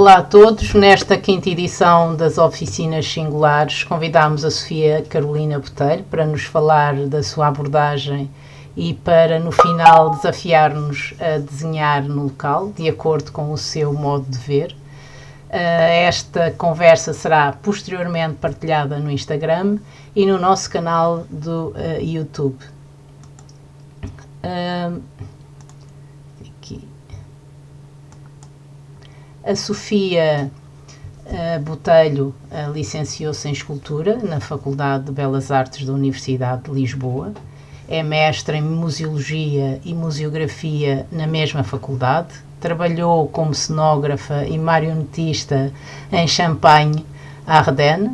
Olá a todos. Nesta quinta edição das Oficinas Singulares, convidámos a Sofia Carolina Botelho para nos falar da sua abordagem e para, no final, desafiar-nos a desenhar no local, de acordo com o seu modo de ver. Esta conversa será posteriormente partilhada no Instagram e no nosso canal do YouTube. A Sofia Botelho licenciou-se em Escultura na Faculdade de Belas Artes da Universidade de Lisboa. É mestra em Museologia e Museografia na mesma faculdade. Trabalhou como cenógrafa e marionetista em Champagne, Ardennes,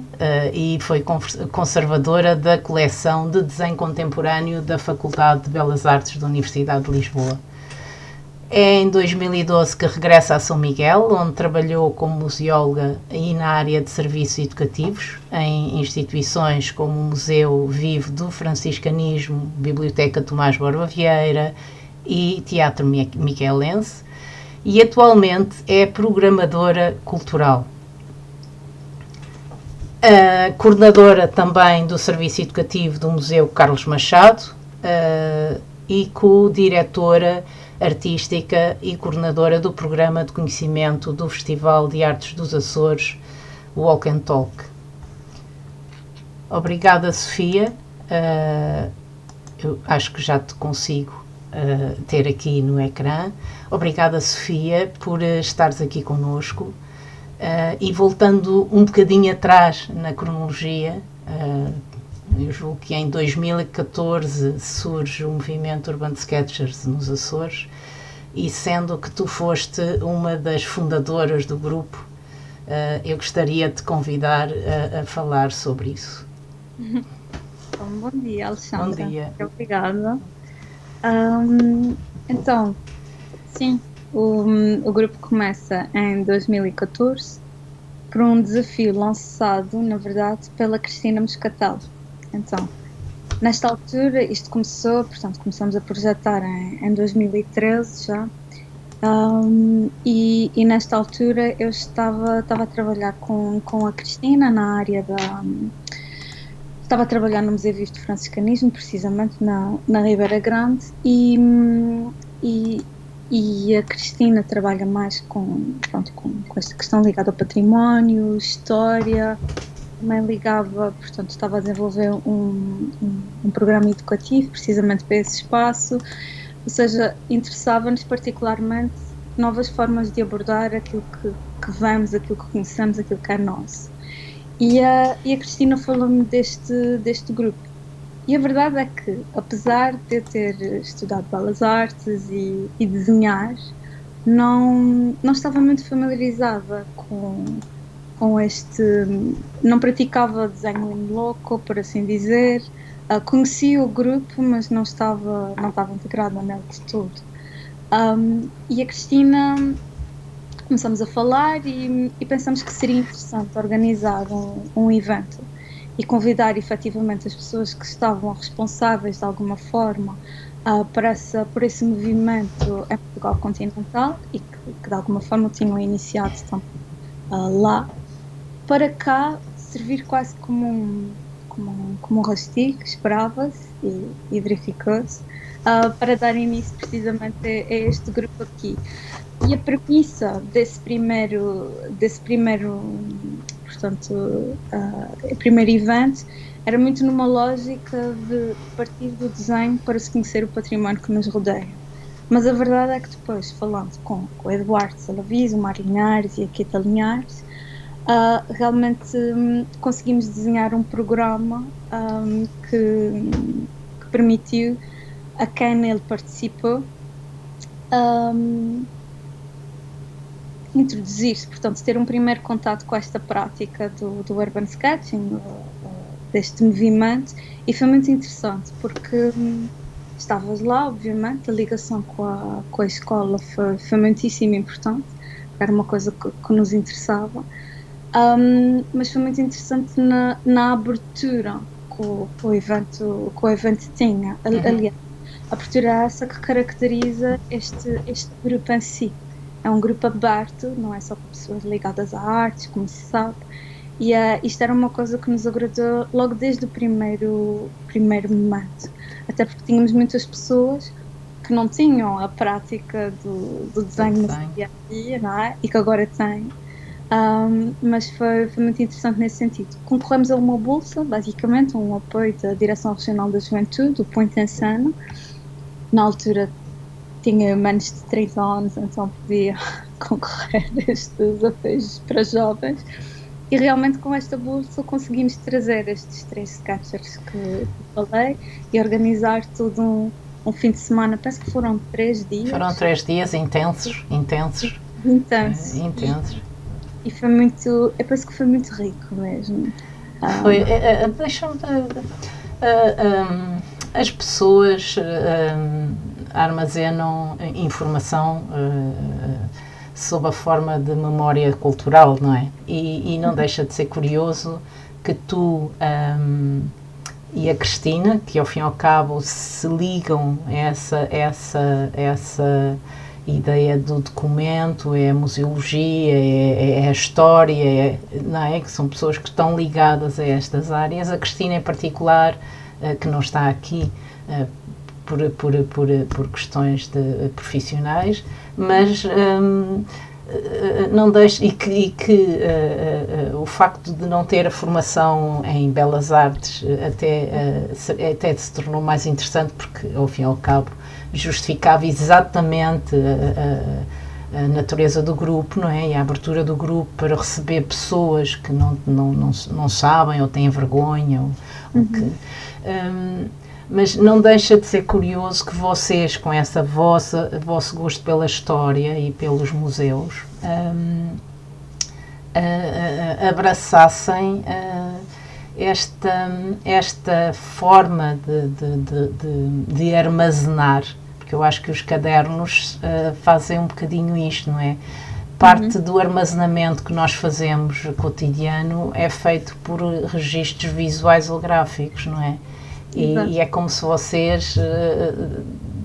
e foi conservadora da coleção de desenho contemporâneo da Faculdade de Belas Artes da Universidade de Lisboa. É em 2012 que regressa a São Miguel, onde trabalhou como museóloga e na área de serviços educativos, em instituições como o Museu Vivo do Franciscanismo, Biblioteca Tomás Borba Vieira e Teatro Miquelense, e atualmente é programadora cultural. Coordenadora também do Serviço Educativo do Museu Carlos Machado e co-diretora artística e coordenadora do Programa de Conhecimento do Festival de Artes dos Açores, Walk and Talk. Obrigada, Sofia. Eu acho que já te consigo ter aqui no ecrã. Obrigada, Sofia, por estares aqui connosco. E voltando um bocadinho atrás na cronologia, eu julgo que em 2014 surge o movimento Urban Sketchers nos Açores, e sendo que tu foste uma das fundadoras do grupo, eu gostaria de te convidar a falar sobre isso. Bom dia, Alexandra. Bom dia. Obrigada. Então, sim, o grupo começa em 2014 por um desafio lançado, na verdade, pela Cristina Moscatel. Então, nesta altura, isto começou, portanto, começamos a projetar em 2013 já, e nesta altura eu estava a trabalhar com a Cristina na área da... Estava a trabalhar no Museu Vivo do Franciscanismo, precisamente na Ribeira Grande, e a Cristina trabalha mais com esta questão ligada ao património, história. Também ligava, portanto, estava a desenvolver um programa educativo precisamente para esse espaço, ou seja, interessava-nos particularmente novas formas de abordar aquilo que vemos, aquilo que conhecemos, aquilo que é nosso. E a Cristina falou-me deste grupo. E a verdade é que, apesar de eu ter estudado Belas Artes e desenhar, não estava muito familiarizada com este... Não praticava desenho em loco, por assim dizer. Conhecia o grupo, mas não estava integrada nele de todo. E a Cristina... Começamos a falar e pensamos que seria interessante organizar um evento e convidar efetivamente as pessoas que estavam responsáveis de alguma forma por esse movimento em Portugal continental e que de alguma forma tinham iniciado também lá, para cá servir quase como um rastigo, esperava-se e verificou-se, para dar início precisamente a este grupo aqui. E a premissa desse primeiro portanto, primeiro evento era muito numa lógica de partir do desenho para se conhecer o património que nos rodeia. Mas a verdade é que depois, falando com o Eduardo Salaviso, o Mário Linhares e a Quita Linhares, realmente conseguimos desenhar um programa que permitiu a quem nele participou introduzir-se, portanto, ter um primeiro contato com esta prática do urban sketching, deste movimento, e foi muito interessante, porque estavas lá, obviamente, a ligação com a escola foi muitíssimo importante, era uma coisa que nos interessava, mas foi muito interessante na abertura que o evento tinha. Aliás, a abertura é essa que caracteriza este grupo em si. é um grupo aberto, não é só para pessoas ligadas a artes, como se sabe. E isto era uma coisa que nos agradou logo desde o primeiro momento. Até porque tínhamos muitas pessoas que não tinham a prática do desenho no dia a dia, não é? E que agora têm. Mas foi muito interessante nesse sentido. Concorremos a uma bolsa, basicamente, um apoio da Direção Regional da Juventude, o Point Insano. Na altura tinha menos de 30 anos, então podia concorrer a estes apoios para jovens. E realmente com esta bolsa conseguimos trazer estes 3 sketchers que falei e organizar todo um fim de semana, penso que foram 3 dias. Foram 3 dias intensos. E foi muito, eu penso que foi muito rico mesmo. Foi, deixa-me... as pessoas armazenam informação sob a forma de memória cultural, não é? E não deixa de ser curioso que tu e a Cristina, que ao fim e ao cabo se ligam a essa ideia do documento, é a museologia, é a história, não é? Que são pessoas que estão ligadas a estas áreas. A Cristina em particular, que não está aqui por questões profissionais, mas não deixa, e que o facto de não ter a formação em belas artes até se tornou mais interessante, porque ao fim e ao cabo justificava exatamente a natureza do grupo, não é? E a abertura do grupo para receber pessoas que não sabem ou têm vergonha mas não deixa de ser curioso que vocês, com essa vosso gosto pela história e pelos museus, abraçassem esta forma de armazenar, porque eu acho que os cadernos fazem um bocadinho isto, não é? Parte do armazenamento que nós fazemos cotidiano é feito por registros visuais ou gráficos, não é? E é como se vocês,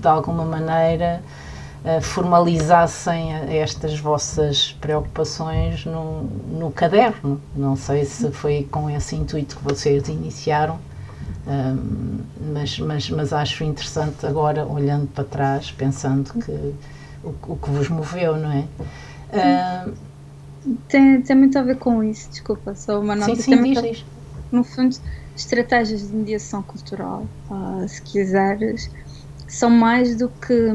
de alguma maneira, formalizassem estas vossas preocupações no caderno. Não sei se foi com esse intuito que vocês iniciaram, mas acho interessante agora, olhando para trás, pensando que o que vos moveu, não é? Tem muito a ver com isso, desculpa, só uma nota. Sim, diz. No fundo, estratégias de mediação cultural, se quiseres, são mais do que,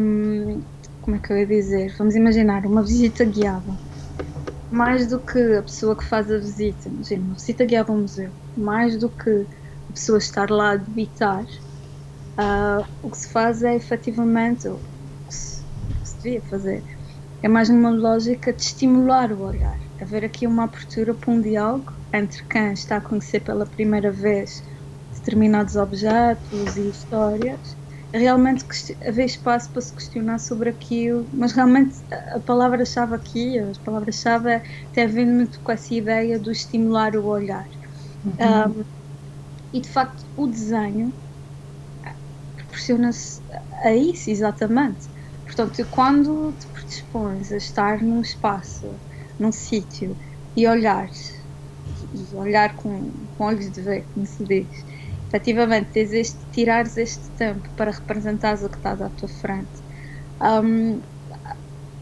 como é que eu ia dizer, vamos imaginar uma visita guiada, mais do que a pessoa que faz a visita, imagina, uma visita guiada a um museu, mais do que a pessoa estar lá a debitar, o que se faz é efetivamente, o que se devia fazer, é mais numa lógica de estimular o olhar, haver aqui uma abertura para um diálogo entre quem está a conhecer pela primeira vez determinados objetos e histórias, realmente haver espaço para se questionar sobre aquilo, mas realmente a palavra-chave aqui, as palavras-chave tem a ver muito com essa ideia do estimular o olhar. E de facto o desenho proporciona-se a isso exatamente. Portanto, quando te predispões a estar num espaço, num sítio e olhar com olhos de ver, como se diz, efetivamente tirares este tempo para representares o que estás à tua frente,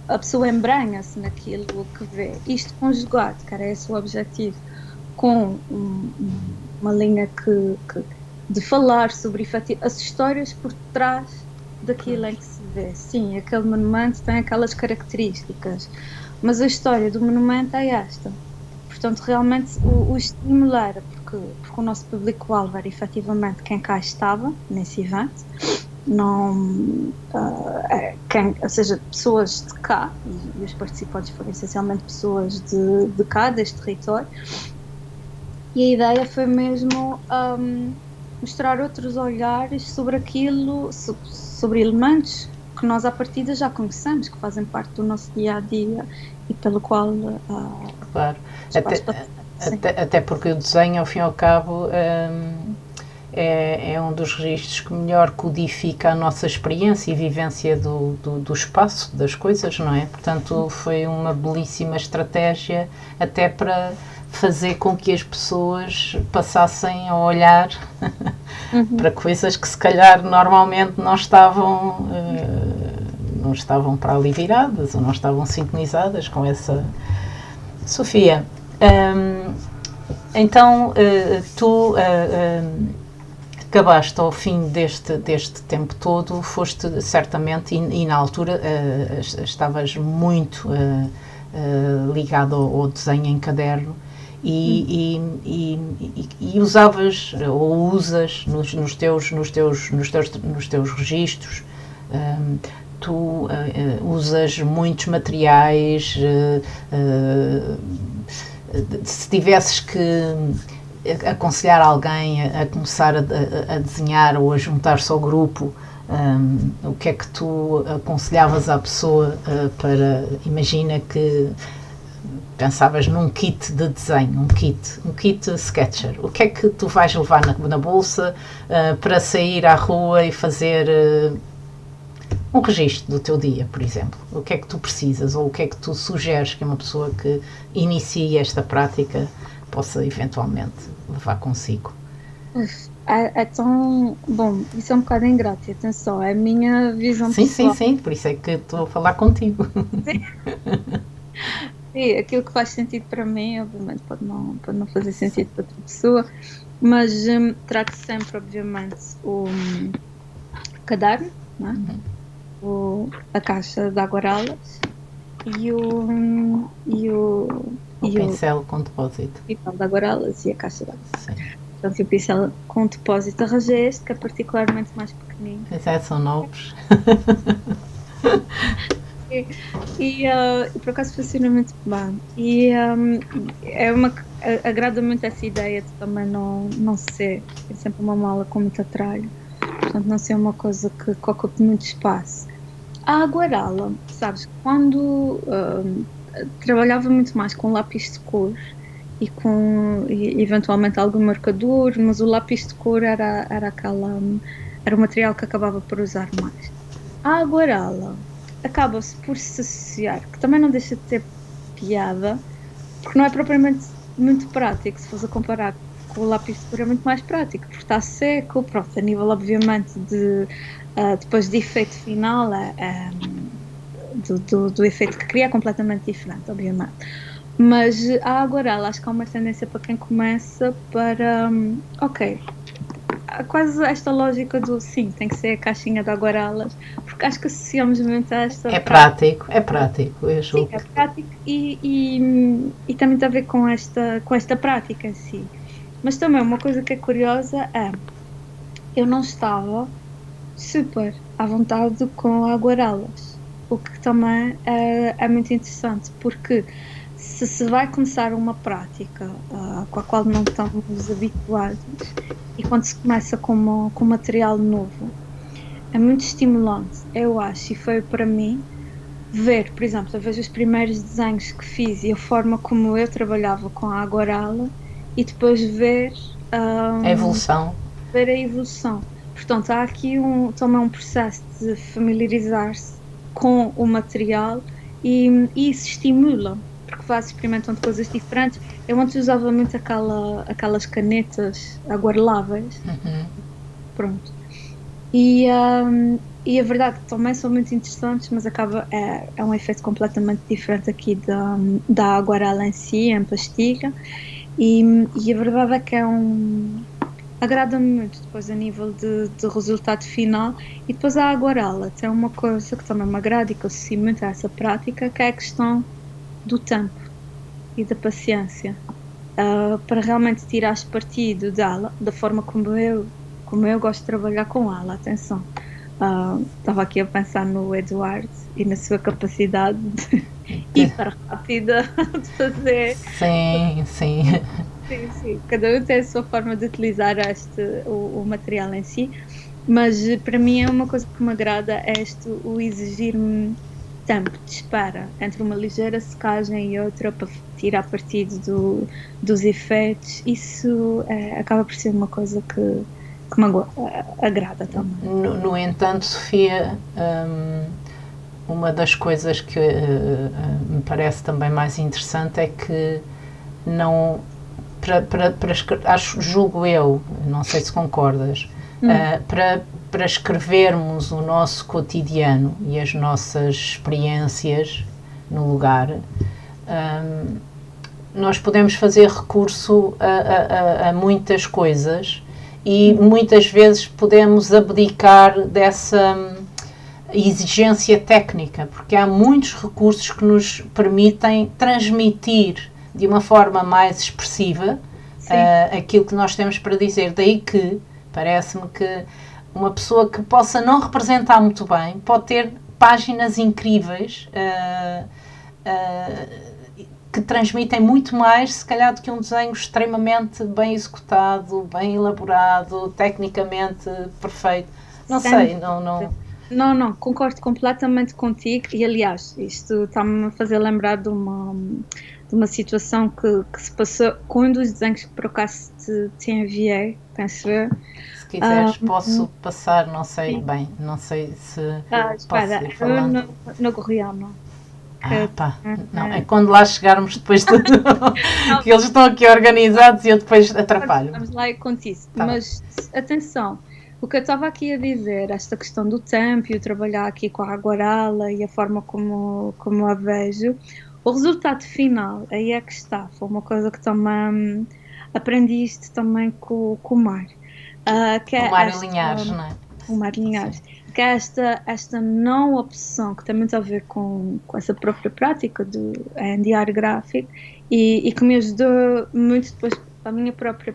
a pessoa embranha-se naquilo que vê. Isto conjugado, que era esse o objetivo, com uma linha de falar sobre as histórias por trás daquilo em que se vê. Sim, aquele monumento tem aquelas características, mas a história do monumento é esta. Portanto, realmente o estímulo era porque o nosso público-alvo era efetivamente quem cá estava nesse evento, não, ou seja, pessoas de cá, e os participantes foram essencialmente pessoas de cá, deste território, e a ideia foi mesmo mostrar outros olhares sobre aquilo, sobre elementos que nós à partida já conhecemos, que fazem parte do nosso dia-a-dia e pelo qual... Claro, até porque o desenho, ao fim e ao cabo, é um dos registros que melhor codifica a nossa experiência e vivência do espaço, das coisas, não é? Portanto, foi uma belíssima estratégia até para fazer com que as pessoas passassem a olhar para coisas que se calhar normalmente não estavam para ali viradas ou não estavam sintonizadas com essa... Sofia, então tu acabaste ao fim deste tempo todo, foste certamente, e na altura estavas muito ligado ao desenho em caderno, e usavas ou usas nos teus registros, tu usas muitos materiais. Se tivesses que aconselhar alguém a começar a desenhar ou a juntar-se ao grupo, o que é que tu aconselhavas à pessoa para... Imagina que pensavas num kit de desenho, um kit sketcher. O que é que tu vais levar na bolsa para sair à rua e fazer um registro do teu dia, por exemplo? O que é que tu precisas ou o que é que tu sugeres que uma pessoa que inicie esta prática possa eventualmente levar consigo? É tão... Bom, isso é um bocado ingrato, atenção, é a minha visão pessoal. Sim, por isso é que estou a falar contigo. Sim, aquilo que faz sentido para mim, obviamente, pode não fazer sentido para outra pessoa, mas trago sempre, obviamente, o caderno, não é? A caixa de aguarelas e o pincel com depósito. O pincel de aguarelas e a caixa de água. Portanto, o pincel com depósito arranjei este, que é particularmente mais pequenino. São novos. E por acaso funciona muito bem. E agrada muito essa ideia de também não ser sempre uma mala com muito atralho. Portanto, não ser uma coisa que ocupe muito espaço. A aguarela, sabes, quando trabalhava muito mais com lápis de cor e com eventualmente algum marcador, mas o lápis de cor era o material que acabava por usar mais. A aguarela acaba-se por se associar, que também não deixa de ter piada, porque não é propriamente muito prático, se fosse a comparar com o lápis de cor é muito mais prático, porque está seco, pronto, a nível obviamente de depois de efeito final do efeito que cria é completamente diferente, obviamente. Mas a aguarela acho que há uma tendência para quem começa para quase esta lógica do sim, tem que ser a caixinha de aguarelas, porque acho que associamos muito a esta... É prático, eu julgo. Sim, é prático e tem muito a ver com esta prática em si. Mas também uma coisa que é curiosa é, eu não estava super à vontade com aguarelas, o que também é muito interessante, porque se vai começar uma prática com a qual não estamos habituados e quando se começa com material novo, é muito estimulante, eu acho, e foi para mim ver, por exemplo, eu vejo os primeiros desenhos que fiz e a forma como eu trabalhava com a aguarela e depois ver a evolução. Portanto, há aqui também um processo de familiarizar-se com o material e isso estimula, porque vais experimentando coisas diferentes. Eu antes usava muito aquelas canetas aguareláveis. Pronto. E a verdade também são muito interessantes, mas é um efeito completamente diferente aqui da aguarela em si, em pastilha. E a verdade é que agrada-me muito depois a nível de resultado final. E depois a aguarela tem uma coisa que também me agrada e que eu associo muito a essa prática, que é a questão do tempo e da paciência, para realmente tirares partido dela da forma como eu gosto de trabalhar com ela. Atenção, estava aqui a pensar no Eduardo e na sua capacidade hiper rápida de fazer. Sim. Sim, cada um tem a sua forma de utilizar o material em si, mas para mim é uma coisa que me agrada, é o exigir-me tempo de espera entre uma ligeira secagem e outra para tirar partido dos efeitos. Isso acaba por ser uma coisa agrada também. No entanto, Sofia, uma das coisas que me parece também mais interessante é que não, julgo eu, não sei se concordas, para escrevermos o nosso cotidiano e as nossas experiências no lugar, nós podemos fazer recurso a muitas coisas e muitas vezes podemos abdicar dessa exigência técnica, porque há muitos recursos que nos permitem transmitir de uma forma mais expressiva aquilo que nós temos para dizer. Daí que parece-me que uma pessoa que possa não representar muito bem pode ter páginas incríveis que transmitem muito mais, se calhar, do que um desenho extremamente bem executado, bem elaborado, tecnicamente perfeito. Não sei, Não, concordo completamente contigo e, aliás, isto está-me a fazer lembrar de uma situação que se passou com um dos desenhos que por acaso te enviei, penso eu. Se quiseres, posso passar, não sei bem, não sei se posso ir falando. No Gorriano. Não, é quando lá chegarmos depois de que eles estão aqui organizados e eu depois atrapalho. Vamos lá e conto isso. Mas, atenção, o que eu estava aqui a dizer, esta questão do tempo e o trabalhar aqui com a aguarela e a forma como a vejo, o resultado final, aí é que está, foi uma coisa que também aprendi isto também com o Mário. Que é o Mário Linhares, não é? O Mário Linhares. Que é esta não opção que tem muito a ver com essa própria prática do diário gráfico e que me ajudou muito depois a minha própria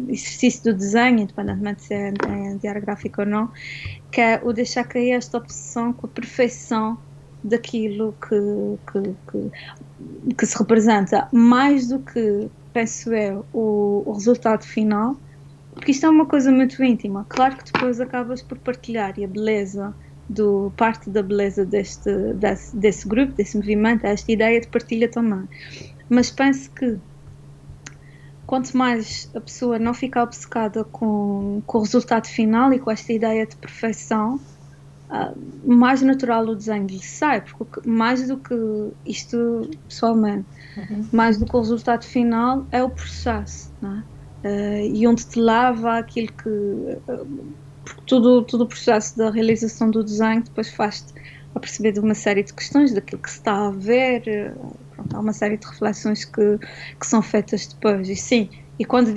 exercício do desenho, independentemente se é em diário gráfico ou não, que é o deixar cair esta opção com a perfeição daquilo que se representa, mais do que, penso eu, o resultado final, porque isto é uma coisa muito íntima. Claro que depois acabas por partilhar e a beleza, parte da beleza desse grupo, desse movimento, esta ideia de partilha também. Mas penso que quanto mais a pessoa não ficar obcecada com o resultado final e com esta ideia de perfeição, mais natural o desenho lhe sai, porque mais do que isto, pessoalmente, mais do que o resultado final é o processo, não é? E onde te leva aquilo que todo o processo da realização do desenho depois faz-te a perceber de uma série de questões daquilo que se está a ver. Pronto, há uma série de reflexões que são feitas depois, e sim, e quando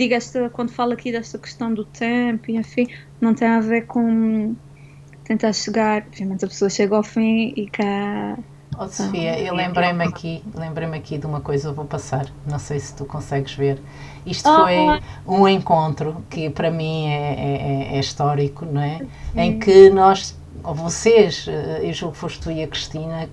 falo aqui desta questão do tempo e enfim, não tem a ver com tentar chegar, obviamente a pessoa chega ao fim e quer... Sofia, eu lembrei-me aqui de uma coisa, eu vou passar, não sei se tu consegues ver. Isto foi um encontro que para mim é histórico, não é? Em que vocês, eu julgo que foste tu e a Cristina,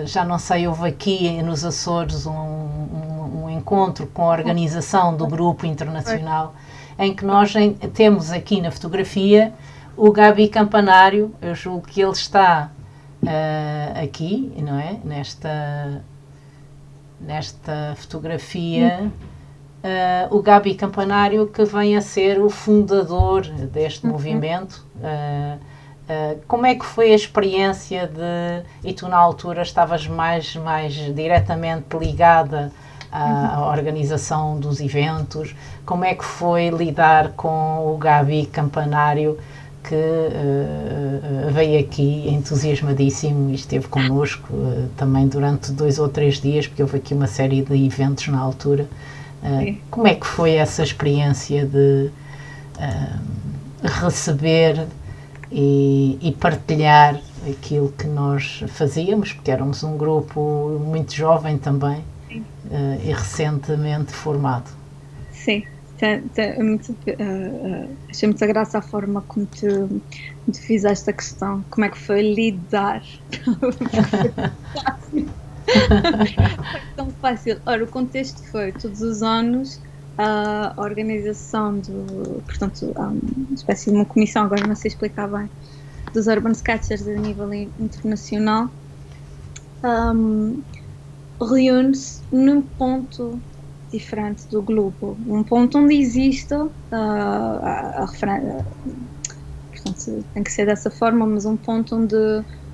já não sei, houve aqui nos Açores um encontro com a organização do grupo internacional, em que nós temos aqui na fotografia o Gabi Campanário, eu julgo que ele está aqui, não é? Nesta fotografia, o Gabi Campanário, que vem a ser o fundador deste movimento. Como é que foi a experiência e tu na altura estavas mais diretamente ligada à organização dos eventos, como é que foi lidar com o Gabi Campanário, que veio aqui entusiasmadíssimo e esteve connosco também durante 2 ou 3 dias, porque houve aqui uma série de eventos na altura. Como é que foi essa experiência de receber e partilhar aquilo que nós fazíamos, porque éramos um grupo muito jovem também e recentemente formado? Sim. Achei muita graça a forma como tu fizeste a questão, como é que foi lidar. Foi tão fácil. Ora, o contexto foi, todos os anos, a organização portanto, uma espécie de uma comissão, agora não sei explicar bem, dos Urban Sketchers a nível internacional, reúne-se num ponto diferente do globo. Um ponto onde existe portanto, tem que ser dessa forma, mas um ponto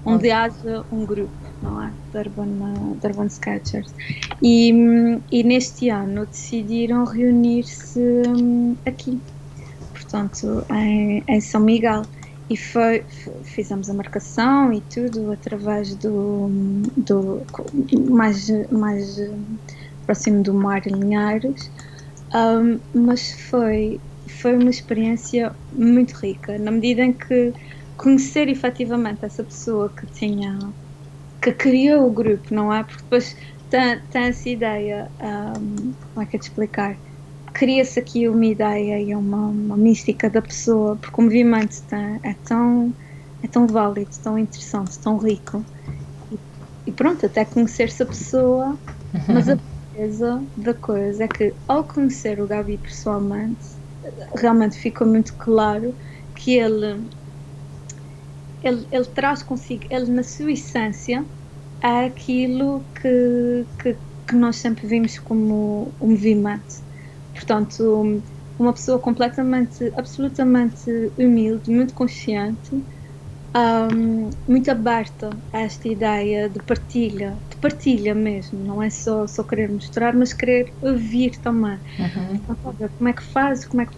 onde haja um grupo, não é? De Urban Sketchers. E neste ano decidiram reunir-se aqui, portanto, em São Miguel. E fizemos a marcação e tudo através do mais próximo do Mar Linhares, mas foi uma experiência muito rica, na medida em que conhecer efetivamente essa pessoa que criou o grupo, não é? Porque depois tem essa ideia, como é que é de explicar? Cria-se aqui uma ideia e uma mística da pessoa, porque o movimento é tão válido, tão interessante, tão rico. E pronto, até conhecer-se a pessoa, mas a beleza da coisa é que, ao conhecer o Gabi pessoalmente, realmente ficou muito claro que ele traz consigo, ele na sua essência, é aquilo que nós sempre vimos como o movimento. Portanto, uma pessoa absolutamente humilde, muito consciente, muito aberta a esta ideia de partilha mesmo, não é só querer mostrar, mas querer ouvir também. Como é que faz, como é que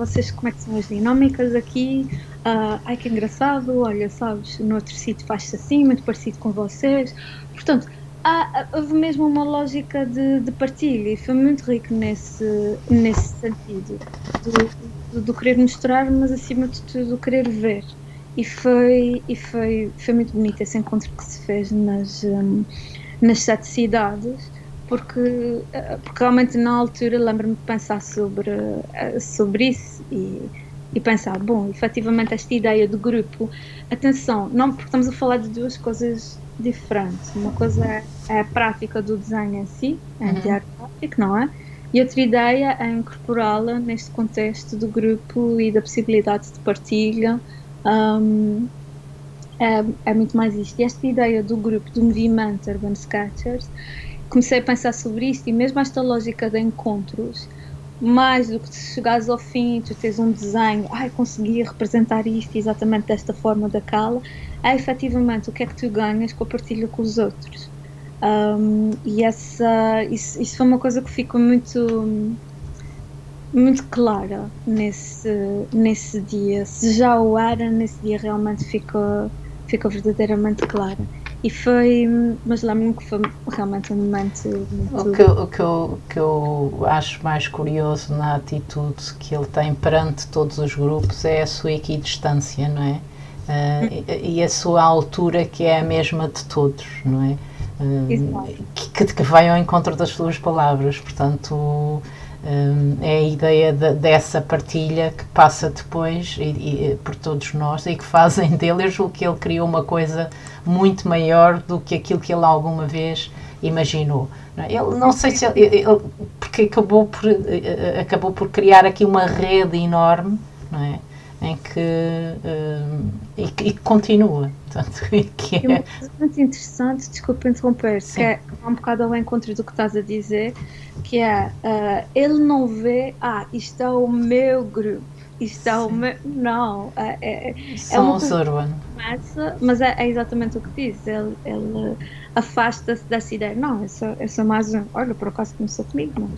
são as dinâmicas aqui, ai que engraçado, olha, sabes, no outro sítio faz-se assim, muito parecido com vocês. Portanto, houve mesmo uma lógica de partilha e foi muito rico nesse sentido, do querer mostrar, mas acima de tudo querer ver. E foi muito bonito esse encontro que se fez nas 7 cidades, porque realmente na altura lembro-me de pensar sobre isso e pensar, bom, efetivamente esta ideia do grupo, atenção, não, porque estamos a falar de duas coisas diferentes. Uma coisa é a prática do desenho em si, de arte gráfica, não é? E outra ideia é incorporá-la neste contexto do grupo e da possibilidade de partilha. É muito mais isto. E esta ideia do grupo, do movimento Urban Sketchers, comecei a pensar sobre isto e mesmo esta lógica de encontros, mais do que chegares ao fim, tu tens um desenho, consegui representar isto exatamente desta forma, daquela, é efetivamente o que é que tu ganhas com a partilha com os outros. E isso foi uma coisa que ficou muito clara nesse dia. Se já o era, nesse dia realmente ficou verdadeiramente clara. E mas lembro-me que foi realmente um momento muito... O que eu acho mais curioso na atitude que ele tem perante todos os grupos é a sua equidistância, não é? E a sua altura, que é a mesma de todos, não é? Que vai ao encontro das suas palavras, portanto... é a ideia dessa partilha que passa depois por todos nós e que fazem dele. Eu julgo que ele criou uma coisa muito maior do que aquilo que ele alguma vez imaginou. Ele, não sei se ele, porque acabou por criar aqui uma rede enorme, não é? Em que continua. Portanto, que é uma coisa muito interessante, desculpa interromper, que é um bocado ao encontro do que estás a dizer, que é, ele não vê, isto é o meu grupo, isto é o meu... Não, são os Urban. Mas é exatamente o que diz, ele afasta-se dessa ideia. Não, eu sou mais um... Olha, por acaso começou comigo,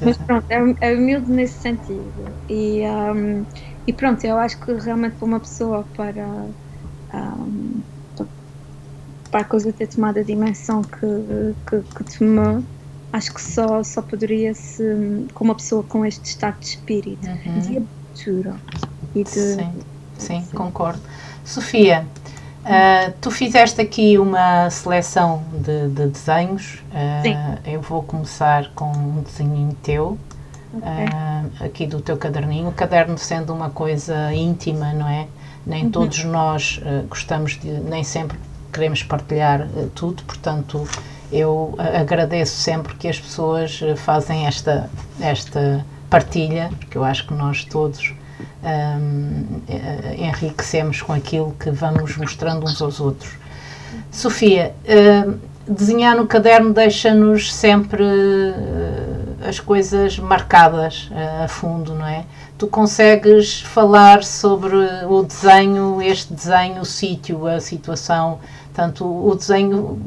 mas pronto, é humilde nesse sentido. E pronto, eu acho que realmente para uma pessoa, para a coisa ter tomado a dimensão que tomou, acho que só poderia se com uma pessoa com este estado de espírito, de abertura e de... Sim, concordo. Sofia, tu fizeste aqui uma seleção de desenhos. Eu vou começar com um desenho teu, aqui do teu caderninho. O caderno sendo uma coisa íntima, não é? Nem todos nós gostamos nem sempre queremos partilhar tudo, portanto eu agradeço sempre que as pessoas fazem esta partilha, porque eu acho que nós todos enriquecemos com aquilo que vamos mostrando uns aos outros. Sofia, desenhar no caderno deixa-nos sempre as coisas marcadas a fundo, não é? Tu consegues falar sobre o desenho, este desenho, o sítio, a situação, tanto o desenho,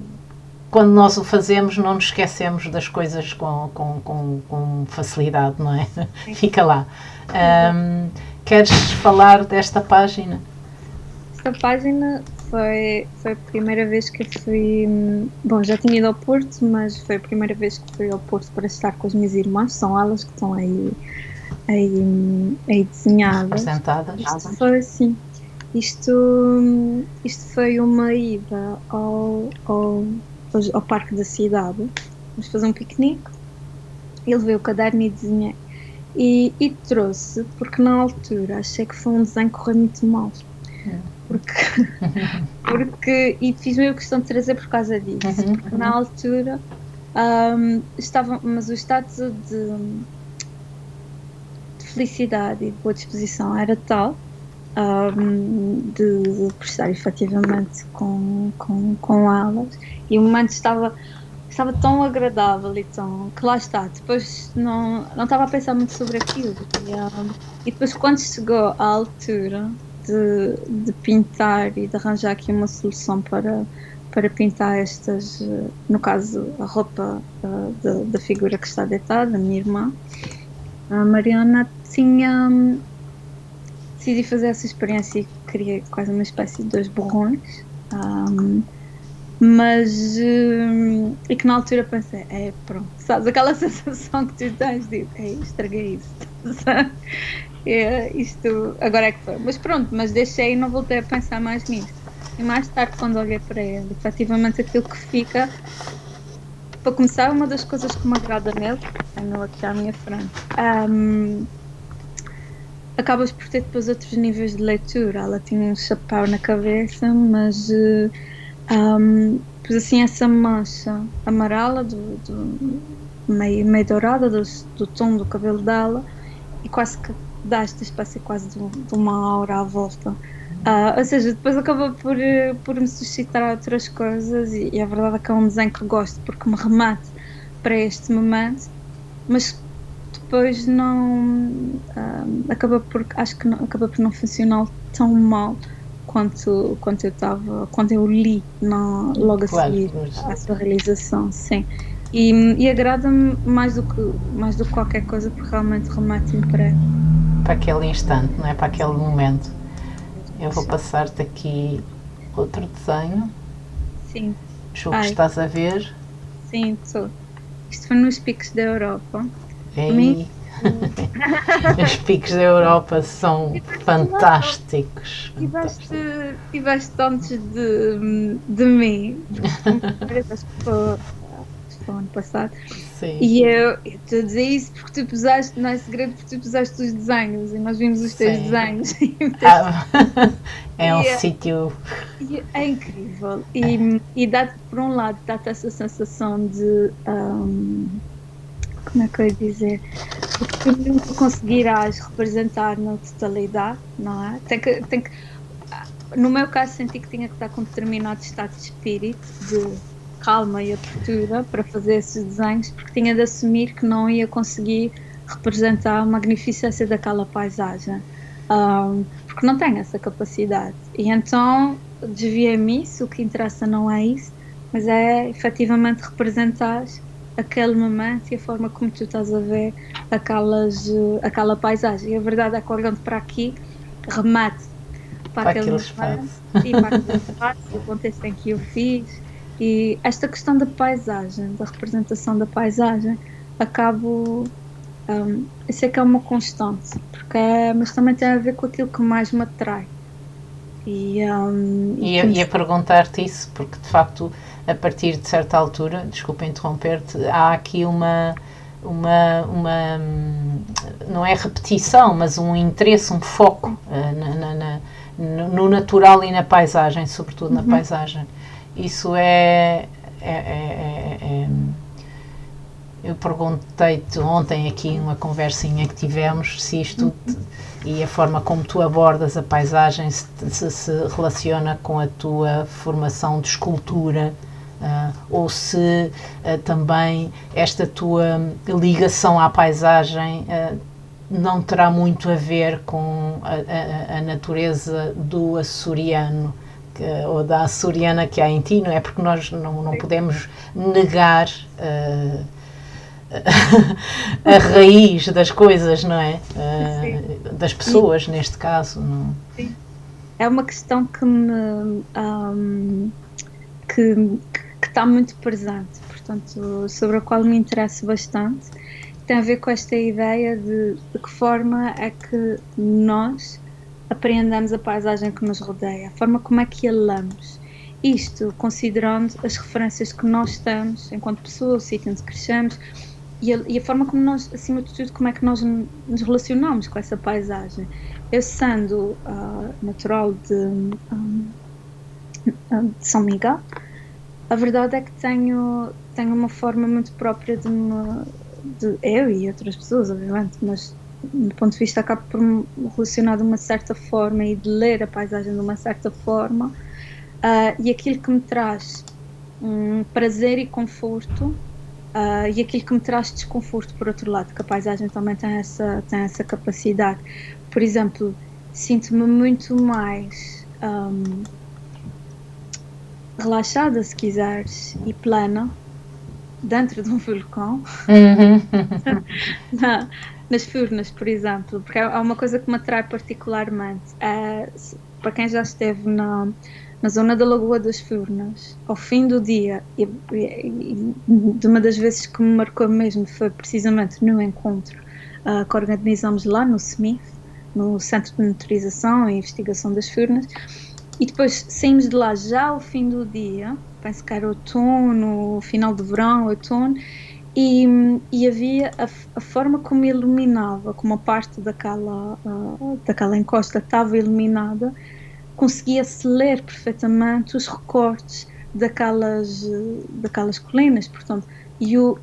quando nós o fazemos, não nos esquecemos das coisas com facilidade, não é? Fica lá. Queres falar desta página? Esta página foi a primeira vez que eu fui. Bom, já tinha ido ao Porto, mas foi a primeira vez que fui ao Porto para estar com as minhas irmãs. São elas que estão aí desenhadas. Apresentadas. Isto foi assim. Isto foi uma ida ao parque da cidade. Vamos fazer um piquenique. Ele veio o caderno e desenhei. E trouxe, porque na altura achei que foi um desenho que correu muito mal. E fiz meio questão de trazer por causa disso. Porque na altura mas o estado de felicidade e de boa disposição era tal de estar efetivamente com elas, e o momento estava tão agradável e tão, que lá está, depois não estava a pensar muito sobre aquilo, e depois quando chegou à altura de pintar e de arranjar aqui uma solução para pintar estas, no caso a roupa da figura que está deitada, a minha irmã, a Mariana, decidi fazer essa experiência e criei quase uma espécie de 2 borrões, mas e que na altura pensei, pronto, sabes, aquela sensação que tu tens de estraguei isso. Isto agora é que foi, mas pronto, mas deixei e não voltei a pensar mais nisso. E mais tarde, quando olhei para ele, efetivamente aquilo que fica, para começar, uma das coisas que me agrada nele, tenho aqui à minha frente, acabas por ter depois outros níveis de leitura. Ela tinha um chapéu na cabeça, mas depois assim essa mancha amarela meio dourada do tom do cabelo dela, e quase que dá esta espécie quase de uma aura à volta. Ou seja, depois acaba por me suscitar outras coisas, e a verdade é que é um desenho que gosto porque me remete para este momento, mas depois acaba por não funcionar tão mal quanto eu li logo a seguir à sua realização, sim. E agrada-me mais do que qualquer coisa, porque realmente remete-me para aquele instante, não é? Para aquele momento. Eu vou passar-te aqui outro desenho. Sim. Julgo que estás a ver. Sim, estou. Isto foi nos Picos da Europa. Os Picos da Europa são fantásticos. Tiveste antes de mim, foi ano passado. Sim. E eu estou a dizer isso porque tu puseste, não é segredo, porque tu puseste os desenhos e nós vimos os teus desenhos. É um sítio. É incrível. E dá-te, por um lado, dá-te essa sensação de. Como é que eu ia dizer? Porque tu nunca conseguirás representar na totalidade, não é? No meu caso, senti que tinha que estar com um determinado estado de espírito, de calma e abertura para fazer esses desenhos, porque tinha de assumir que não ia conseguir representar a magnificência daquela paisagem, porque não tenho essa capacidade. E então desviei-me isso. O que interessa não é isso, mas é efetivamente representar aquele momento e a forma como tu estás a ver aquela paisagem. E a verdade é que, olhando para aqui, remate para aquele espaço e para aquele espaço, o contexto em que eu fiz. E esta questão da paisagem, da representação da paisagem, eu sei que é uma constante, mas também tem a ver com aquilo que mais me atrai. E ia perguntar-te isso, porque de facto, a partir de certa altura, desculpa interromper-te, há aqui uma não é repetição, mas um interesse, um foco no natural e na paisagem, sobretudo na paisagem. Isso eu perguntei-te ontem aqui numa conversinha que tivemos se isto e a forma como tu abordas a paisagem se relaciona com a tua formação de escultura ou se também esta tua ligação à paisagem não terá muito a ver com a natureza do açoriano ou da açoriana que há em ti, não é? Porque nós não podemos negar a raiz das coisas, não é? Das pessoas, neste caso. Não? Sim. É uma questão que me que está muito presente, portanto, sobre a qual me interesso bastante. Tem a ver com esta ideia de que forma é que nós apreendemos a paisagem que nos rodeia, a forma como é que a lemos. Isto considerando as referências que nós temos enquanto pessoas, o sítio onde crescemos e a forma como nós, acima de tudo, como é que nós nos relacionamos com essa paisagem. Eu, sendo natural de São Miguel, a verdade é que tenho uma forma muito própria de eu e outras pessoas, obviamente, mas do ponto de vista acabo por me relacionar de uma certa forma e de ler a paisagem de uma certa forma, e aquilo que me traz prazer e conforto, e aquilo que me traz desconforto por outro lado, que a paisagem também tem essa capacidade. Por exemplo, sinto-me muito mais relaxada, se quiseres, e plana dentro de um vulcão, nas Furnas, por exemplo, porque há uma coisa que me atrai particularmente. Para quem já esteve na zona da Lagoa das Furnas, ao fim do dia, e de uma das vezes que me marcou mesmo foi precisamente no encontro que organizamos lá no CEMIF, no Centro de Monitorização e Investigação das Furnas, e depois saímos de lá já ao fim do dia, penso que era outono, final de verão, outono, e havia a forma como iluminava, como a parte daquela encosta estava iluminada, conseguia-se ler perfeitamente os recortes daquelas colinas, portanto, e o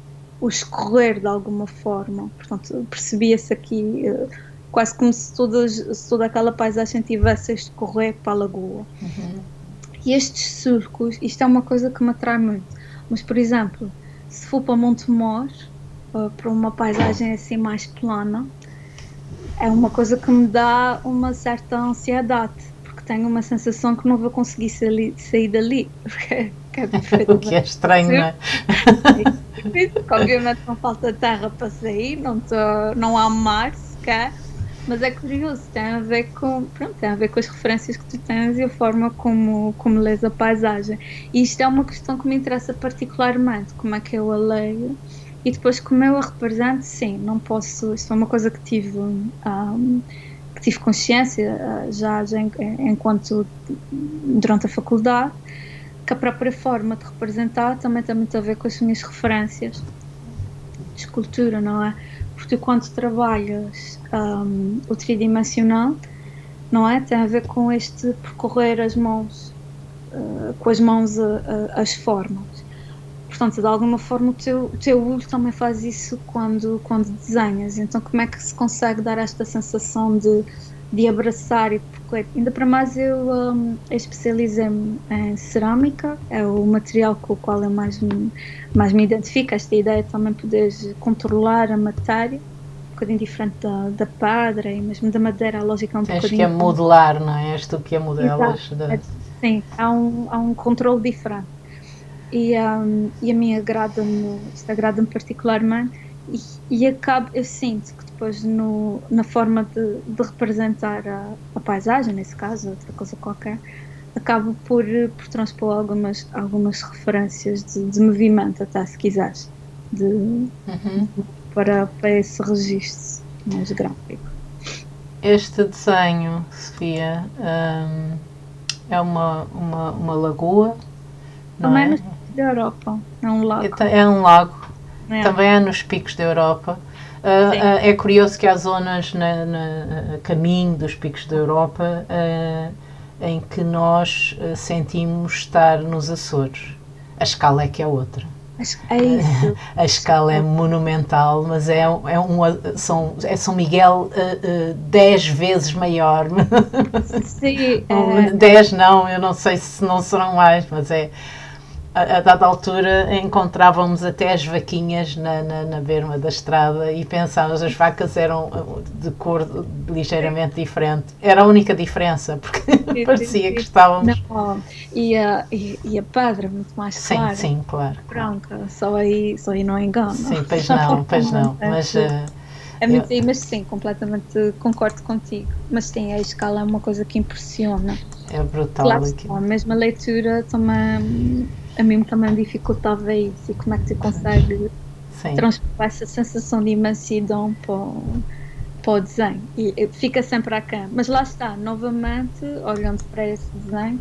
escorrer de alguma forma, portanto, percebia-se aqui quase como se toda aquela paisagem tivesse a escorrer para a lagoa. E estes surcos, isto é uma coisa que me atrai muito, mas, por exemplo, se for para Montemor, para uma paisagem assim mais plana, é uma coisa que me dá uma certa ansiedade, porque tenho uma sensação que não vou conseguir sair dali, porque o que é estranho, não é? Obviamente não falta terra para sair, não há mar sequer, mas é curioso, tem a ver com as referências que tu tens e a forma como lês a paisagem. E isto é uma questão que me interessa particularmente, como é que eu a leio, e depois como eu a represento. Sim, não posso, isto é uma coisa que tive consciência já enquanto durante a faculdade, que a própria forma de representar também tem muito a ver com as minhas referências de escultura, não é? Porque quando trabalhas o tridimensional, não é? Tem a ver com este percorrer as mãos, com as mãos as formas. Portanto, de alguma forma o teu olho também faz isso quando desenhas. Então, como é que se consegue dar esta sensação de abraçar e percorrer? Ainda para mais, eu especializei-me em cerâmica, é o material com o qual eu mais me identifico. Esta ideia de também poderes controlar a matéria, um bocadinho diferente da pedra e mesmo da madeira, a lógica é um bocadinho... Tens que é modelar, não é? És tu que a modelas. Sim, há um controle diferente. E a mim isto agrada-me particularmente, e eu sinto que depois na forma de representar a paisagem, nesse caso, outra coisa qualquer, acabo por transpor algumas referências de movimento, até se quiseres, para esse registro mais gráfico. Este desenho, Sofia, é uma lagoa, não também é? nos picos da Europa, é um lago. É um lago, também é nos picos da Europa. É curioso que há zonas a caminho dos picos da Europa em que nós sentimos estar nos Açores. A escala é que é outra. É isso. A escala é monumental, mas São Miguel 10 vezes maior. Sim, 10 não, eu não sei se não serão mais, mas é a dada altura encontrávamos até as vaquinhas na berma da estrada e pensávamos as vacas eram de cor ligeiramente diferente. Era a única diferença, porque parecia que estávamos... Não, e a pedra muito mais clara. Sim, claro. Branca, só aí não engano. Sim, pois não. Mas... muito, mas sim, completamente concordo contigo. Mas sim, a escala é uma coisa que impressiona. É brutal. Claro, a mesma leitura também, a mim também dificultava isso. E como é que tu consegues transportar essa sensação de imensidão para o desenho? E fica sempre aquém. Mas lá está, novamente, olhando para esse desenho,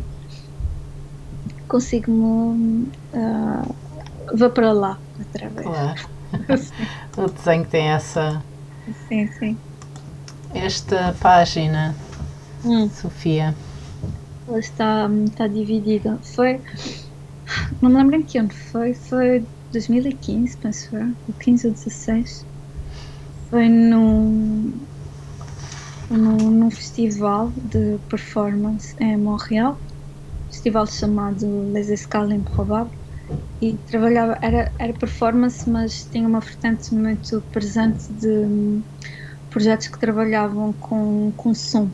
consigo-me vou para lá outra vez. Claro. O desenho tem essa... Sim. Esta página, Sofia. Ela está dividida. Não me lembro em que ano foi 2015, penso eu, ou 15 ou 16. Foi num festival de performance em Montreal, festival chamado Les Escales Improbables, e trabalhava, era performance, mas tinha uma vertente muito presente de projetos que trabalhavam com som.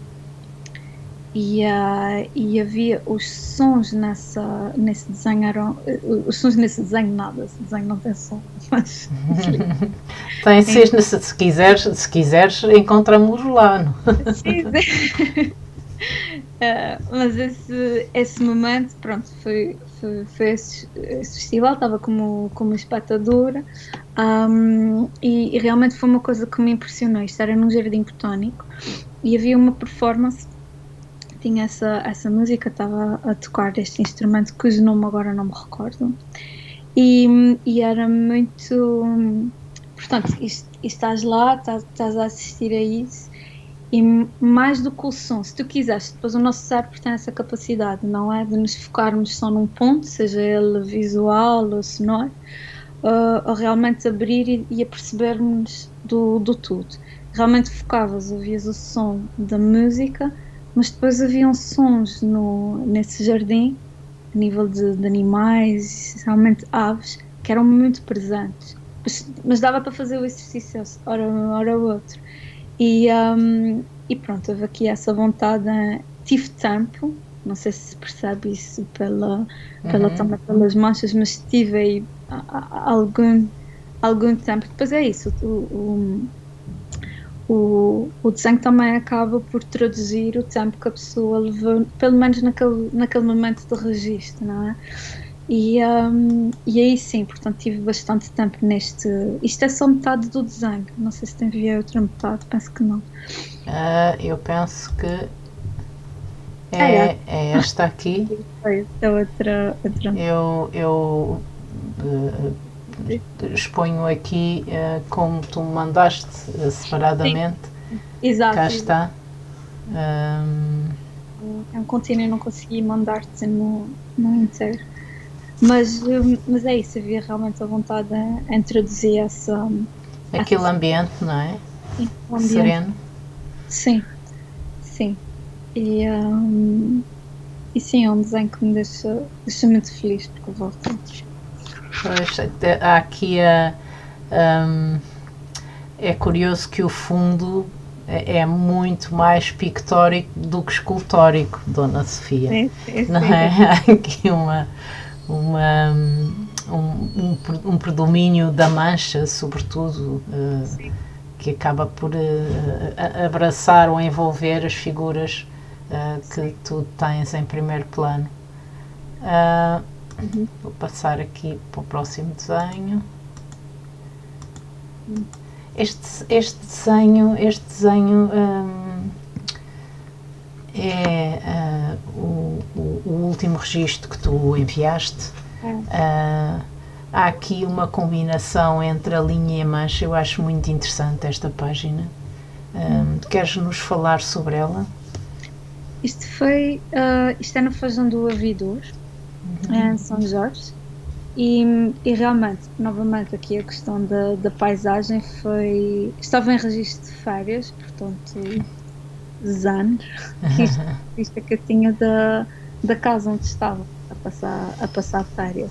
E havia os sons nesse desenho eram os sons nesse desenho nada, esse desenho não tem som, mas tem, se quiseres encontramos lá, não? Sim. Mas esse momento, pronto, foi esse festival, estava como espectadora, e realmente foi uma coisa que me impressionou. Isto era num jardim botânico e havia uma performance, tinha essa música, estava a tocar este instrumento cujo nome agora não me recordo, e era muito... Portanto, estás lá, estás a assistir a isso, e mais do que o som, se tu quiseres, depois o nosso cérebro tem essa capacidade, não é? De nos focarmos só num ponto, seja ele visual ou sonoro, ou realmente abrir e apercebermos do tudo. Realmente focavas, ouvias o som da música, mas depois haviam sons nesse jardim, a nível de animais, realmente aves, que eram muito presentes. Mas dava para fazer o exercício hora ou outro. E pronto, houve aqui essa vontade, tive tempo, não sei se percebe isso também pelas manchas, mas tive aí algum tempo. Depois é isso, o desenho também acaba por traduzir o tempo que a pessoa levou, pelo menos naquele momento de registro, não é? E aí sim, portanto tive bastante tempo neste... Isto é só metade do desenho, não sei se tem a outra metade, penso que não. Eu penso que é esta aqui. É outra. Eu exponho aqui como tu me mandaste separadamente. Sim. Exato. Cá está. É um contínuo, não consegui mandar-te no inteiro. Mas é isso, havia realmente a vontade de introduzir aquele ambiente, não é? Sim, sereno. Sim. E sim, é um desenho que me deixa muito feliz, porque eu volto. Pois, há aqui é curioso que o fundo é muito mais pictórico do que escultórico, Dona Sofia. Sim. Não é? Há aqui um predomínio da mancha, sobretudo, que acaba por abraçar ou envolver as figuras que tu tens em primeiro plano. Vou passar aqui para o próximo desenho. Este desenho é o último registro que tu enviaste. Há aqui uma combinação entre a linha e a mancha. Eu acho muito interessante esta página. Queres nos falar sobre ela? Isto é na Fazenda do Avidor, em São Jorge, e realmente, novamente, aqui a questão da paisagem estava em registro de férias, portanto, zen, isto é que eu tinha da casa onde estava a passar férias.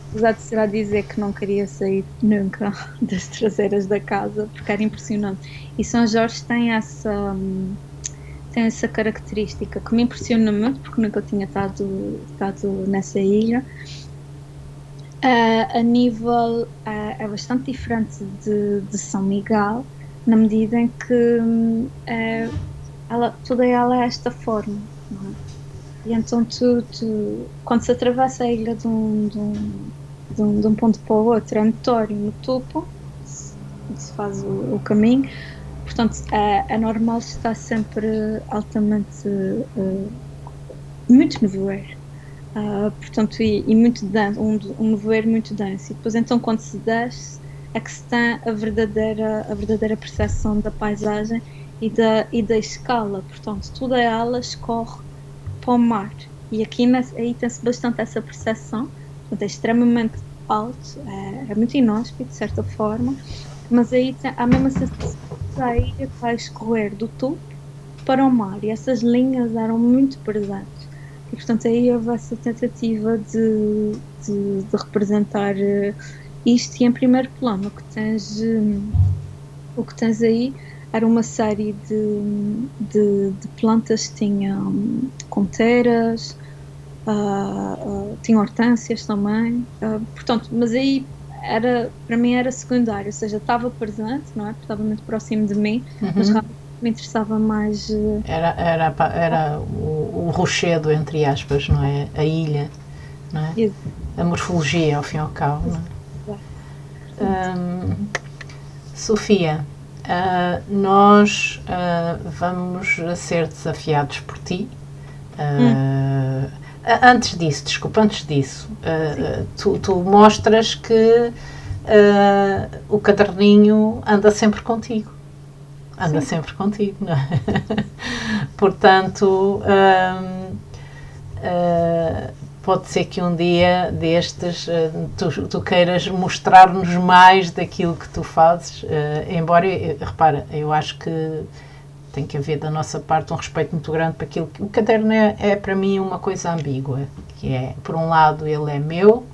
apesar de ser a dizer que não queria sair nunca das traseiras da casa, porque era impressionante. E São Jorge tem essa característica que me impressiona muito, porque nunca tinha estado nessa ilha. A nível é bastante diferente de São Miguel, na medida em que toda ela é esta forma, não é? E então quando se atravessa a ilha de um ponto para o outro, é notório no topo, se faz o caminho, portanto é normal estar sempre altamente muito nevoeiro. Portanto, e muito denso, um nevoeiro muito denso. E depois, então, quando se desce, é que se tem a verdadeira percepção da paisagem e da escala. Portanto, toda ela escorre para o mar. E aqui aí tem-se bastante essa percepção. Portanto, é extremamente alto, é muito inóspito, de certa forma, mas aí há a mesma sensação que a ilha vai escorrer do topo para o mar. E essas linhas eram muito presentes. E, portanto, aí houve essa tentativa de representar isto, e em primeiro plano o que tens aí era uma série de plantas que tinham conteiras, tinham hortênsias também, portanto, mas aí para mim era secundário, ou seja, estava presente, não é? Porque estava muito próximo de mim, mas realmente me interessava mais. Era o rochedo, entre aspas, não é? A ilha, não é? A morfologia, ao fim e ao cabo, não é? Sofia, nós vamos ser desafiados por ti. Antes disso, tu mostras que o caderninho anda sempre contigo. Anda Sim. sempre contigo, não é? Portanto, pode ser que um dia destes tu queiras mostrar-nos mais daquilo que tu fazes, embora, repara, eu acho que tem que haver da nossa parte um respeito muito grande para aquilo que o caderno é para mim uma coisa ambígua, que é, por um lado, ele é meu,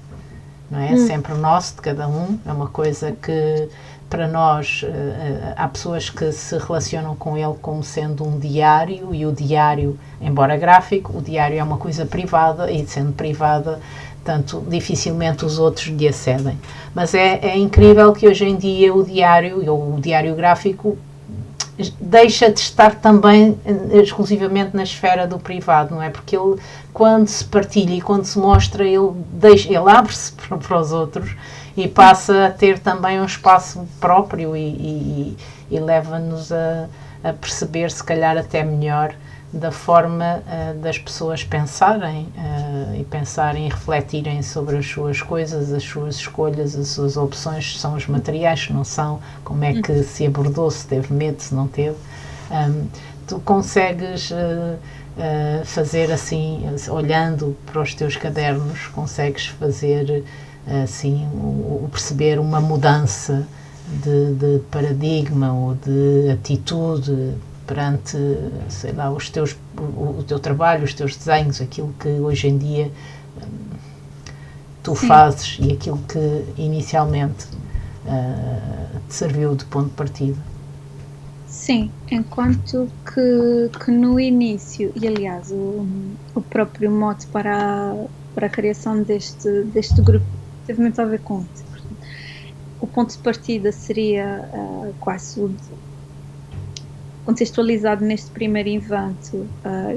não é? Sempre nosso, de cada um, é uma coisa que para nós há pessoas que se relacionam com ele como sendo um diário, e o diário, embora gráfico, o diário é uma coisa privada, e sendo privada, portanto, dificilmente os outros lhe acedem. Mas é incrível que hoje em dia o diário gráfico deixa de estar também exclusivamente na esfera do privado, não é? Porque ele, quando se partilha e quando se mostra, ele abre-se para os outros e passa a ter também um espaço próprio e leva-nos a perceber, se calhar até melhor, da forma das pessoas pensarem e refletirem sobre as suas coisas, as suas escolhas, as suas opções, são os materiais, não são, como é que se abordou, se teve medo, se não teve. Tu consegues fazer assim, olhando para os teus cadernos, consegues fazer assim, perceber uma mudança de paradigma ou de atitude perante, sei lá, o teu trabalho, os teus desenhos, aquilo que hoje em dia tu Sim. fazes e aquilo que inicialmente te serviu de ponto de partida. Sim, enquanto que no início, e aliás o próprio mote para a criação deste grupo teve muito a ver com isso. O ponto de partida seria quase contextualizado neste primeiro evento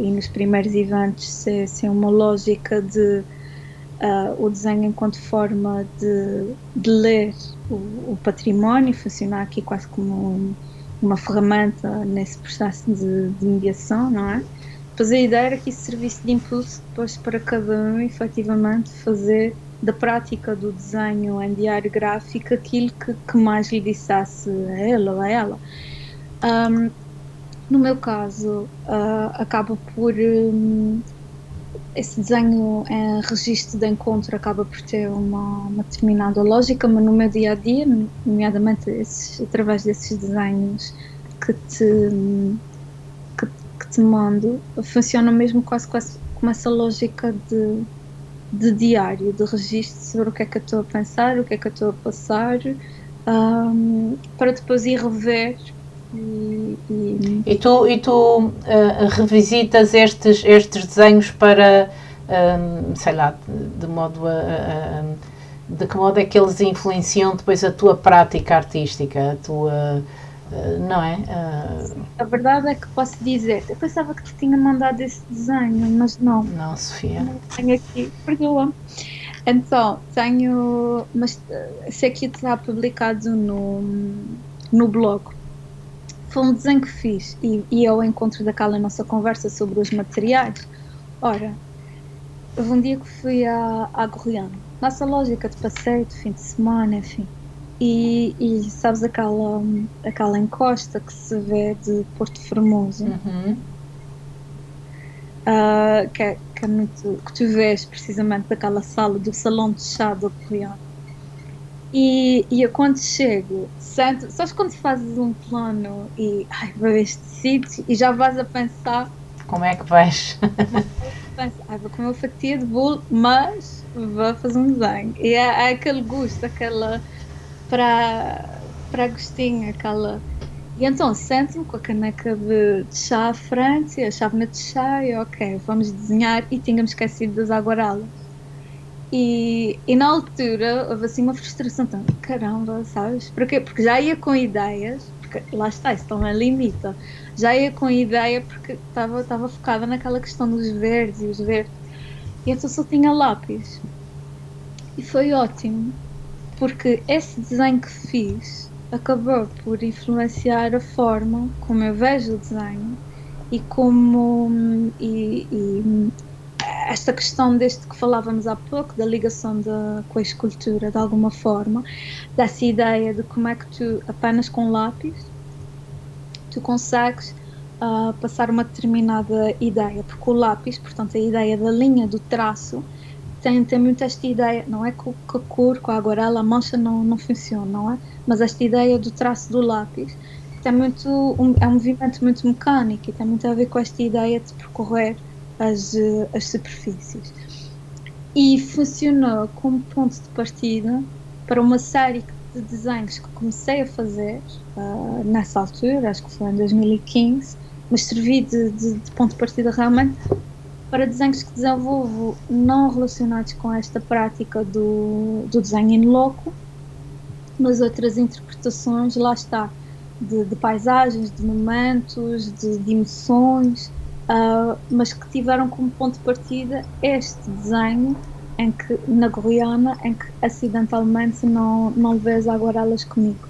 e nos primeiros eventos ser uma lógica de o desenho enquanto forma de ler o património, funcionar aqui quase como uma ferramenta nesse processo de mediação, não é? Depois a ideia era que isso servisse de impulso depois para cada um efetivamente fazer da prática do desenho em diário gráfico aquilo que mais lhe dissesse a ele ou a ela. No meu caso, acaba por esse desenho em registro de encontro acaba por ter uma determinada lógica, mas no meu dia-a-dia, nomeadamente através desses desenhos que te mando, funciona mesmo quase com essa lógica de de diário, de registro sobre o que é que eu estou a pensar, o que é que eu estou a passar, para depois ir rever. E tu revisitas estes desenhos para, sei lá, de modo de que modo é que eles influenciam depois a tua prática artística, a tua, não é? A verdade é que posso dizer, eu pensava que te tinha mandado esse desenho, mas não. Não, Sofia. Não tenho aqui, perdoa. Então, tenho, mas sei que está publicado no blog. Foi um desenho que fiz e ao encontro daquela nossa conversa sobre os materiais. Ora, houve um dia que fui à Gorriana, nossa lógica de passeio, de fim de semana, enfim. E sabes aquela encosta que se vê de Porto Formoso, que é muito, que tu vês precisamente daquela sala do salão de chá da Gorriana. E eu quando chego, sabes quando fazes um plano e vou a este sítio e já vais a pensar como é que vais? Vou comer uma fatia de bolo, mas vou fazer um desenho. E é aquele gosto, aquela para gostinho, aquela. E então sento-me com a caneca de chá à frente, a chávena de chá, e ok, vamos desenhar. E tínhamos esquecido das aguarelas. E na altura houve assim uma frustração, então, caramba, sabes? Porquê? Porque já ia com ideias, porque lá está, isso também limita. Já ia com ideia porque estava focada naquela questão dos verdes e os verdes. E então só tinha lápis. E foi ótimo, porque esse desenho que fiz acabou por influenciar a forma como eu vejo o desenho e como esta questão deste que falávamos há pouco, da ligação com a escultura, de alguma forma, dessa ideia de como é que tu, apenas com lápis, tu consegues passar uma determinada ideia, porque o lápis, portanto a ideia da linha, do traço, tem muito esta ideia, não é que a cor, com a aguarela, a mancha não funciona, não é? Mas esta ideia do traço do lápis tem é um movimento muito mecânico e tem muito a ver com esta ideia de percorrer as superfícies. E funcionou como ponto de partida para uma série de desenhos que comecei a fazer nessa altura, acho que foi em 2015, mas servi de ponto de partida realmente para desenhos que desenvolvo não relacionados com esta prática do desenho in loco, mas outras interpretações, lá está, de paisagens, de momentos, de emoções, mas que tiveram como ponto de partida este desenho em que, na Gorriana, em que acidentalmente não levei as aguarelas comigo.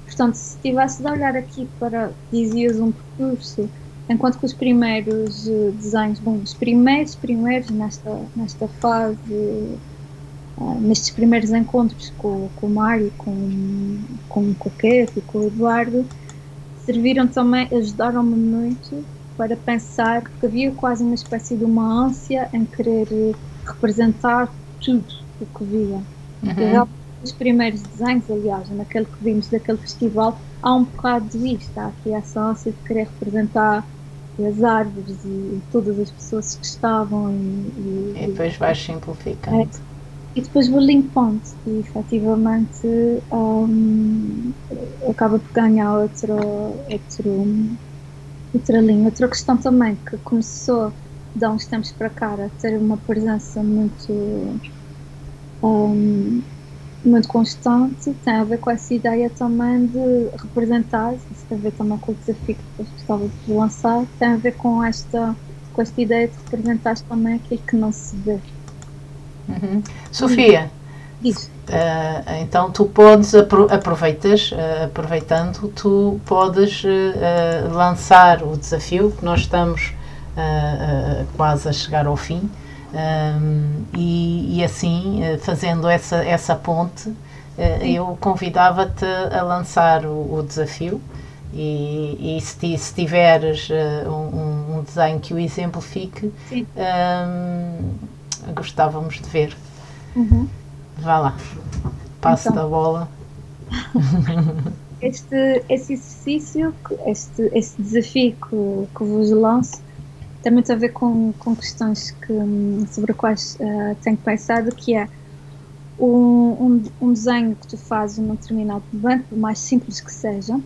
Portanto, se tivesse de olhar aqui para, dizias, um percurso, enquanto que os primeiros desenhos, os primeiros nesta fase, nestes primeiros encontros com o Mário, com o Keto e com o Eduardo, serviram também, ajudaram-me muito para pensar, porque havia quase uma espécie de uma ânsia em querer representar tudo o que via. Os primeiros desenhos, aliás, naquele que vimos daquele festival, há um bocado disto, há aqui essa ânsia de querer representar as árvores e todas as pessoas que estavam e depois vais simplificando. E depois vou limpando e efetivamente acaba por ganhar outra linha. Outra questão também que começou de há uns tempos para cá a ter uma presença muito constante, tem a ver com essa ideia também de representar, isso tem a ver também com o desafio que eu gostava de lançar, tem a ver com esta ideia de representar também aquilo que não se vê. Sofia, então tu podes, aproveitando, tu podes lançar o desafio, que nós estamos quase a chegar ao fim, e assim, fazendo essa ponte, eu convidava-te a lançar o desafio. E se tiveres um desenho que o exemplifique, gostávamos de ver. Vá lá, passo da bola. Esse exercício, esse desafio que vos lanço, tem muito a ver com questões sobre as quais tenho pensado, que é um desenho que tu fazes num determinado momento, por mais simples que seja,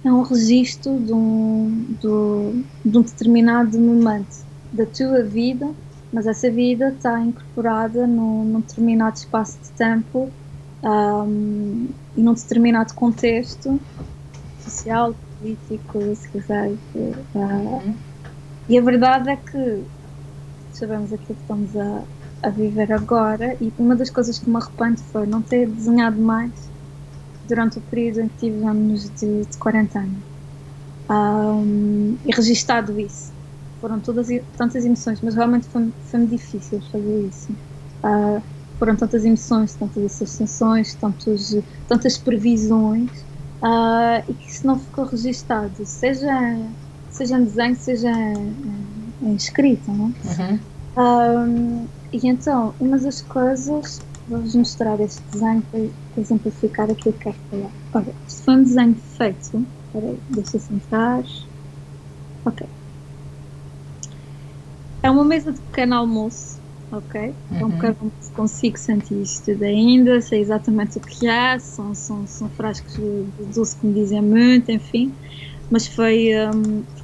é um registro de um determinado momento da tua vida, mas essa vida está incorporada num determinado espaço de tempo e num determinado contexto social, político, se quiser. E a verdade é que sabemos aquilo que estamos a viver agora, e uma das coisas que me arrependo foi não ter desenhado mais durante o período em que tivemos de quarentena e registado isso. Foram tantas emoções, mas realmente foi-me difícil fazer isso. Foram tantas emoções, tantas associações, tantas previsões, e que isso não ficou registado, seja em desenho, seja em escrita, não é? E então, uma das coisas, vou-vos mostrar este desenho para exemplificar aquilo que quero falar. Olha, isto foi um desenho feito, peraí, deixa-se entrar. Ok. É uma mesa de pequeno almoço, ok? É um pequeno almoço, consigo sentir isto tudo ainda, sei exatamente o que é, são frascos de doce que me dizem muito, enfim. Mas foi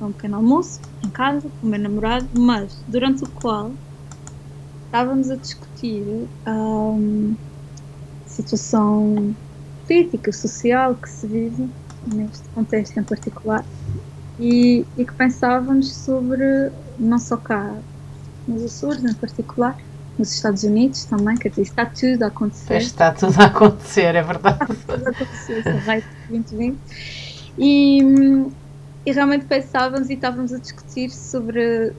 um pequeno almoço em casa com o meu namorado, mas durante o qual estávamos a discutir a situação política, social que se vive neste contexto em particular, e que pensávamos sobre, não só cá nos Açores em particular, nos Estados Unidos também, quer dizer, está tudo a acontecer. Está tudo a acontecer, é verdade. Está tudo a acontecer, esse raio de 2020. E realmente pensávamos e estávamos a discutir sobre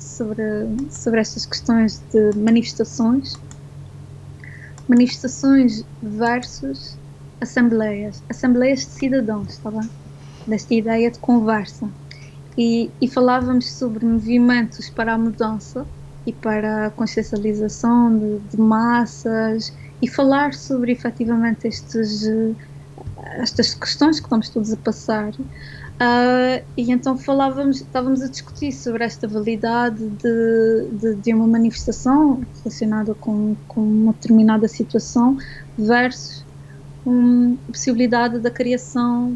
estas questões de manifestações versus assembleias de cidadãos, está bem? Desta ideia de conversa. E falávamos sobre movimentos para a mudança e para a consciencialização de massas, e falar sobre efetivamente estas questões que estamos todos a passar. E então estávamos a discutir sobre esta validade de uma manifestação relacionada com uma determinada situação versus a possibilidade da criação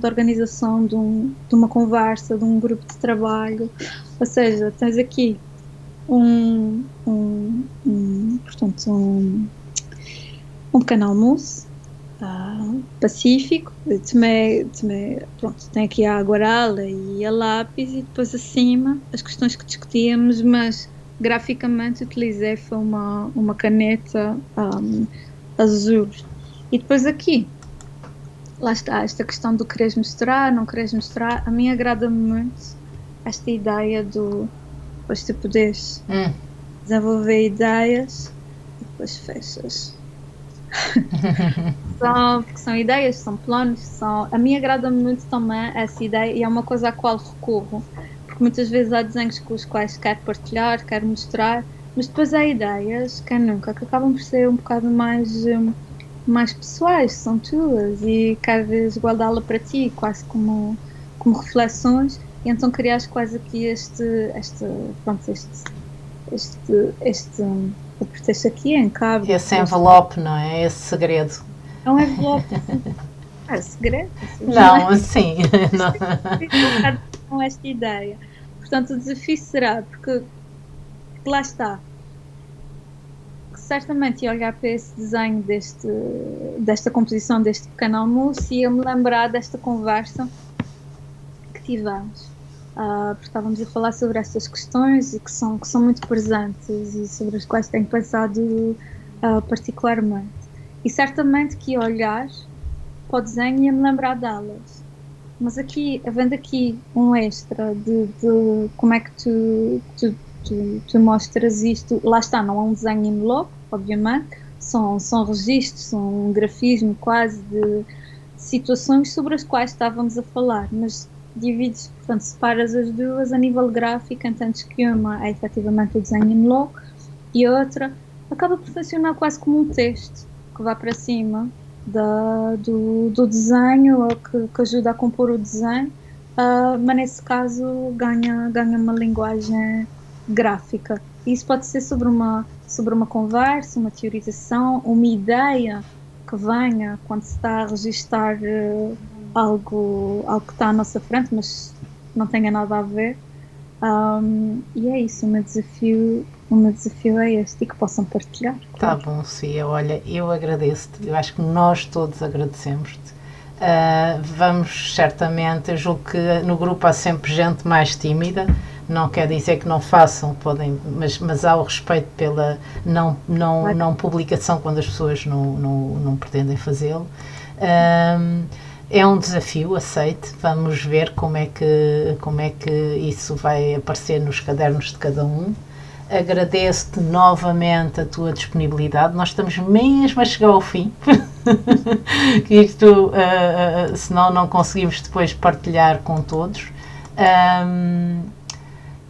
da organização de uma conversa, de um grupo de trabalho. Ou seja, tens aqui portanto, um pequeno almoço pacífico, pronto, tem aqui a aguarela e a lápis, e depois acima as questões que discutíamos, mas graficamente utilizei foi uma caneta azul. E depois aqui, lá está, esta questão do quereres mostrar, não quereres mostrar. A mim agrada-me muito esta ideia depois tu poderes desenvolver ideias e depois fechas. Porque são ideias, são planos, a mim agrada-me muito também essa ideia, e é uma coisa à qual recorro, porque muitas vezes há desenhos com os quais quero partilhar, quero mostrar, mas depois há ideias, que acabam por ser um bocado mais pessoais, são tuas, e queres guardá-la para ti, quase como reflexões, e então crias quase aqui este o pretexto aqui em cabo. Esse envelope, não é? Esse segredo. É um envelope. Segredo? Não, sim. Com esta ideia. Portanto, o desafio será, porque lá está, certamente ia olhar para esse desenho desta composição, deste pequeno almoço, e ia-me lembrar desta conversa que tivemos. Porque estávamos a falar sobre estas questões e que são muito presentes e sobre as quais tenho pensado particularmente. E certamente que ia olhar para o desenho e ia-me lembrar delas. Mas aqui, havendo aqui um extra de como é que tu mostras isto, lá está, não é um desenho em bloco, obviamente, são registros, são um grafismo quase de situações sobre as quais estávamos a falar, mas divides, portanto, separas as duas a nível gráfico, entanto que uma é efetivamente o desenho em bloco e a outra acaba por funcionar quase como um texto que vai para cima do desenho, ou que ajuda a compor o desenho, mas nesse caso ganha uma linguagem gráfica. Isso pode ser sobre uma conversa, uma teorização, uma ideia que venha quando se está a registar algo que está à nossa frente, mas não tenha nada a ver. E é isso, o meu desafio é este e que possam partilhar. Tá Claro. bom, Sofia. Olha, eu agradeço-te. Eu acho que nós todos agradecemos-te. Vamos certamente, eu julgo que no grupo há sempre gente mais tímida, não quer dizer que não façam, podem, mas há o respeito pela Claro. não publicação quando as pessoas não pretendem fazê-lo. É um desafio, aceite, vamos ver como é que isso vai aparecer nos cadernos de cada um. Agradeço-te novamente a tua disponibilidade. Nós estamos mesmo a chegar ao fim. Que isto, senão não conseguimos depois partilhar com todos.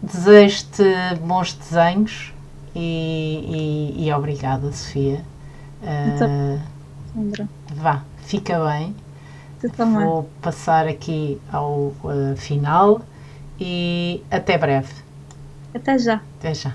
Desejo-te bons desenhos e obrigada, Sofia. Sandra, Vá, fica bem. tu também. Vou passar aqui ao final e até breve. Até já. Até já.